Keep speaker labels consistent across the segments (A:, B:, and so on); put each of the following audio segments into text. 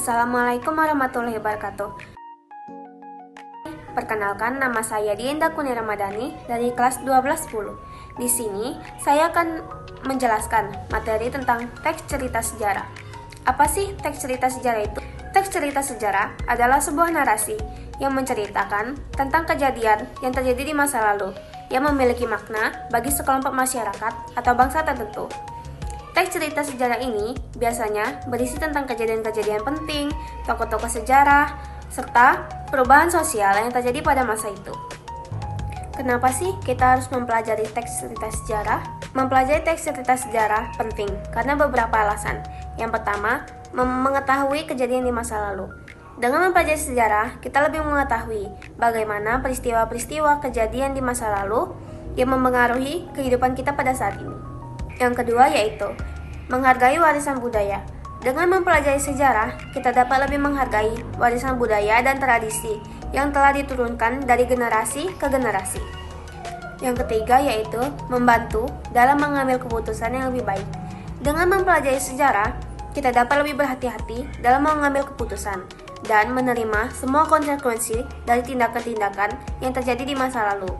A: Assalamualaikum warahmatullahi wabarakatuh. Perkenalkan, nama saya Dienda Kuni Ramadhani dari kelas 1210. Di sini saya akan menjelaskan materi tentang teks cerita sejarah. Apa sih teks cerita sejarah itu? Teks cerita sejarah adalah sebuah narasi yang menceritakan tentang kejadian yang terjadi di masa lalu yang memiliki makna bagi sekelompok masyarakat atau bangsa tertentu. Teks cerita sejarah ini biasanya berisi tentang kejadian-kejadian penting, tokoh-tokoh sejarah, serta perubahan sosial yang terjadi pada masa itu. Kenapa sih kita harus mempelajari teks cerita sejarah? Mempelajari teks cerita sejarah penting karena beberapa alasan. Yang pertama, mengetahui kejadian di masa lalu. Dengan mempelajari sejarah, kita lebih mengetahui bagaimana peristiwa-peristiwa kejadian di masa lalu yang mempengaruhi kehidupan kita pada saat ini. Yang kedua yaitu menghargai warisan budaya. Dengan mempelajari sejarah, kita dapat lebih menghargai warisan budaya dan tradisi yang telah diturunkan dari generasi ke generasi. Yang ketiga yaitu membantu dalam mengambil keputusan yang lebih baik. Dengan mempelajari sejarah, kita dapat lebih berhati-hati dalam mengambil keputusan dan menerima semua konsekuensi dari tindakan-tindakan yang terjadi di masa lalu.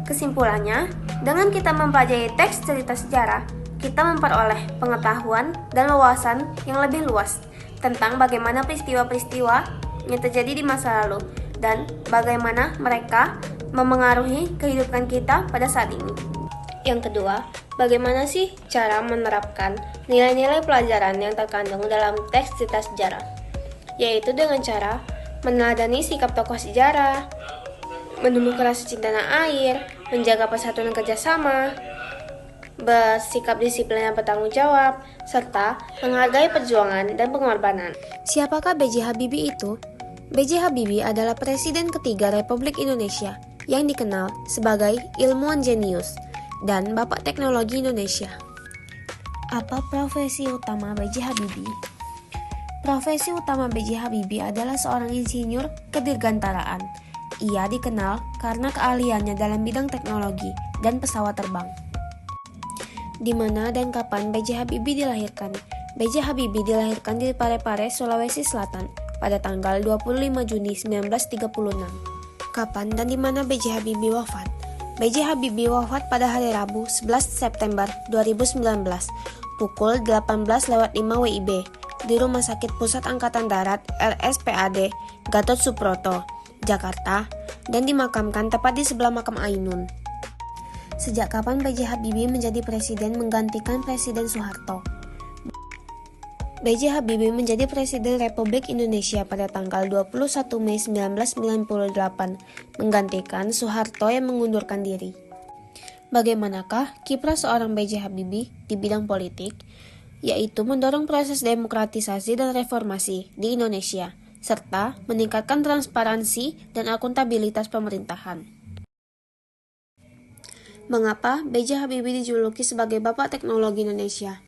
A: Kesimpulannya, dengan kita mempelajari teks cerita sejarah, kita memperoleh pengetahuan dan wawasan yang lebih luas tentang bagaimana peristiwa-peristiwa yang terjadi di masa lalu dan bagaimana mereka memengaruhi kehidupan kita pada saat ini. Yang kedua, bagaimana sih cara menerapkan nilai-nilai pelajaran yang terkandung dalam teks cerita sejarah? Yaitu dengan cara meneladani sikap tokoh sejarah, menumbuhkan rasa cinta tanah air, menjaga persatuan dan kerjasama, bersikap disiplin dan bertanggung jawab, serta menghargai perjuangan dan pengorbanan. Siapakah B.J. Habibie itu? B.J. Habibie adalah Presiden ketiga Republik Indonesia yang dikenal sebagai ilmuwan jenius dan Bapak Teknologi Indonesia. Apa profesi utama B.J. Habibie? Profesi utama B.J. Habibie adalah seorang insinyur kedirgantaraan. Ia dikenal karena keahliannya dalam bidang teknologi dan pesawat terbang. Di mana dan kapan B.J. Habibie dilahirkan? B.J. Habibie dilahirkan di Parepare, Sulawesi Selatan pada tanggal 25 Juni 1936. Kapan dan di mana B.J. Habibie wafat? B.J. Habibie wafat pada hari Rabu 11 September 2019 pukul 18.05 WIB di Rumah Sakit Pusat Angkatan Darat RSPAD Gatot Subroto, Jakarta, dan dimakamkan tepat di sebelah makam Ainun. Sejak kapan B.J. Habibie menjadi presiden menggantikan Presiden Soeharto? B.J. Habibie menjadi Presiden Republik Indonesia pada tanggal 21 Mei 1998, menggantikan Soeharto yang mengundurkan diri. Bagaimanakah kiprah seorang B.J. Habibie di bidang politik? Yaitu mendorong proses demokratisasi dan reformasi di Indonesia, serta meningkatkan transparansi dan akuntabilitas pemerintahan. Mengapa B.J. Habibie dijuluki sebagai Bapak Teknologi Indonesia?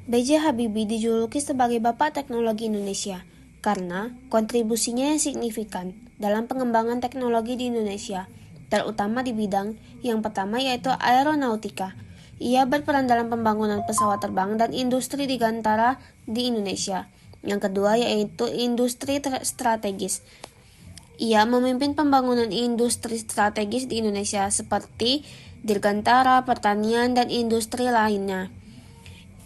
A: B.J. Habibie dijuluki sebagai Bapak Teknologi Indonesia karena kontribusinya yang signifikan dalam pengembangan teknologi di Indonesia, terutama di bidang yang pertama yaitu aeronautika. Ia berperan dalam pembangunan pesawat terbang dan industri dirgantara di Indonesia. Yang kedua yaitu industri strategis. Ia memimpin pembangunan industri strategis di Indonesia seperti dirgantara, pertanian, dan industri lainnya.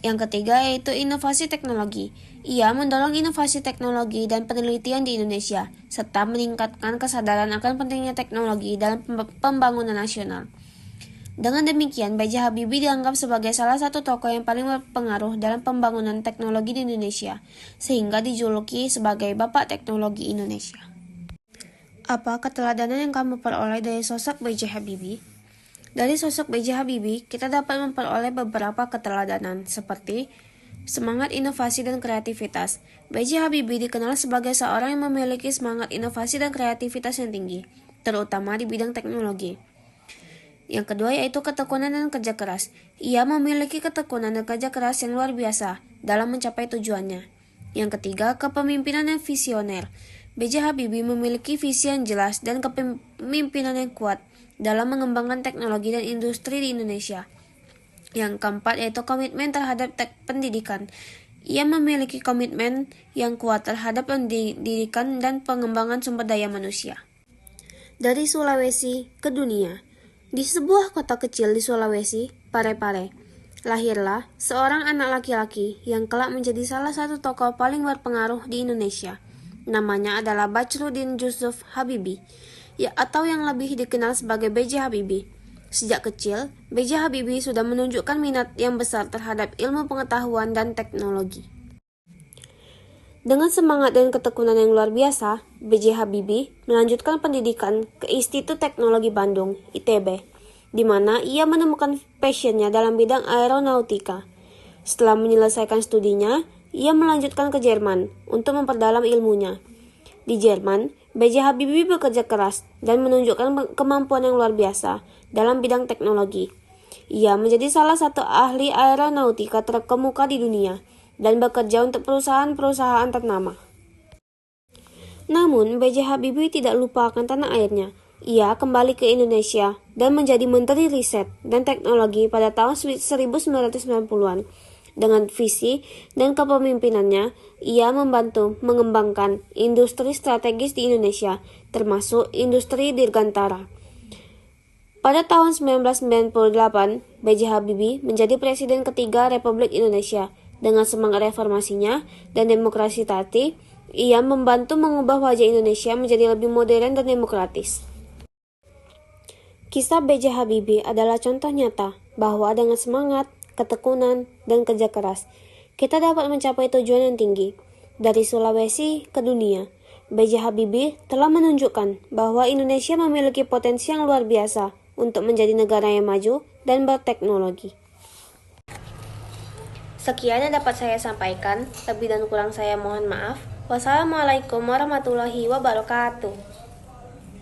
A: Yang ketiga yaitu inovasi teknologi. Ia mendorong inovasi teknologi dan penelitian di Indonesia, serta meningkatkan kesadaran akan pentingnya teknologi dalam pembangunan nasional. Dengan demikian, B.J. Habibie dianggap sebagai salah satu tokoh yang paling berpengaruh dalam pembangunan teknologi di Indonesia, sehingga dijuluki sebagai Bapak Teknologi Indonesia. Apa keteladanan yang kamu peroleh dari sosok B.J. Habibie? Dari sosok B.J. Habibie, kita dapat memperoleh beberapa keteladanan, seperti semangat inovasi dan kreativitas. B.J. Habibie dikenal sebagai seorang yang memiliki semangat inovasi dan kreativitas yang tinggi, terutama di bidang teknologi. Yang kedua yaitu ketekunan dan kerja keras. Ia memiliki ketekunan dan kerja keras yang luar biasa dalam mencapai tujuannya. Yang ketiga, kepemimpinan yang visioner. B.J. Habibie memiliki visi yang jelas dan kepemimpinan yang kuat dalam mengembangkan teknologi dan industri di Indonesia. Yang keempat yaitu komitmen terhadap pendidikan. Ia memiliki komitmen yang kuat terhadap pendidikan dan pengembangan sumber daya manusia. Dari Sulawesi ke dunia. Di sebuah kota kecil di Sulawesi, Parepare, lahirlah seorang anak laki-laki yang kelak menjadi salah satu tokoh paling berpengaruh di Indonesia. Namanya adalah Bachruddin Yusuf Habibie, atau yang lebih dikenal sebagai B.J. Habibie. Sejak kecil, B.J. Habibie sudah menunjukkan minat yang besar terhadap ilmu pengetahuan dan teknologi. Dengan semangat dan ketekunan yang luar biasa, B.J. Habibie melanjutkan pendidikan ke Institut Teknologi Bandung, ITB, di mana ia menemukan passionnya dalam bidang aeronautika. Setelah menyelesaikan studinya, ia melanjutkan ke Jerman untuk memperdalam ilmunya. Di Jerman, B.J. Habibie bekerja keras dan menunjukkan kemampuan yang luar biasa dalam bidang teknologi. Ia menjadi salah satu ahli aeronautika terkemuka di dunia dan bekerja untuk perusahaan-perusahaan ternama. Namun, B.J. Habibie tidak lupa akan tanah airnya. Ia kembali ke Indonesia dan menjadi Menteri Riset dan Teknologi pada tahun 1990-an. Dengan visi dan kepemimpinannya, ia membantu mengembangkan industri strategis di Indonesia, termasuk industri dirgantara. Pada tahun 1998, B.J. Habibie menjadi Presiden ketiga Republik Indonesia. Dengan semangat reformasinya dan demokrasi tadi, ia membantu mengubah wajah Indonesia menjadi lebih modern dan demokratis. Kisah B.J. Habibie adalah contoh nyata bahwa dengan semangat, ketekunan, dan kerja keras, kita dapat mencapai tujuan yang tinggi. Dari Sulawesi ke dunia, B.J. Habibie telah menunjukkan bahwa Indonesia memiliki potensi yang luar biasa untuk menjadi negara yang maju dan berteknologi. Sekian yang dapat saya sampaikan, lebih dan kurang saya mohon maaf. Wassalamualaikum warahmatullahi wabarakatuh.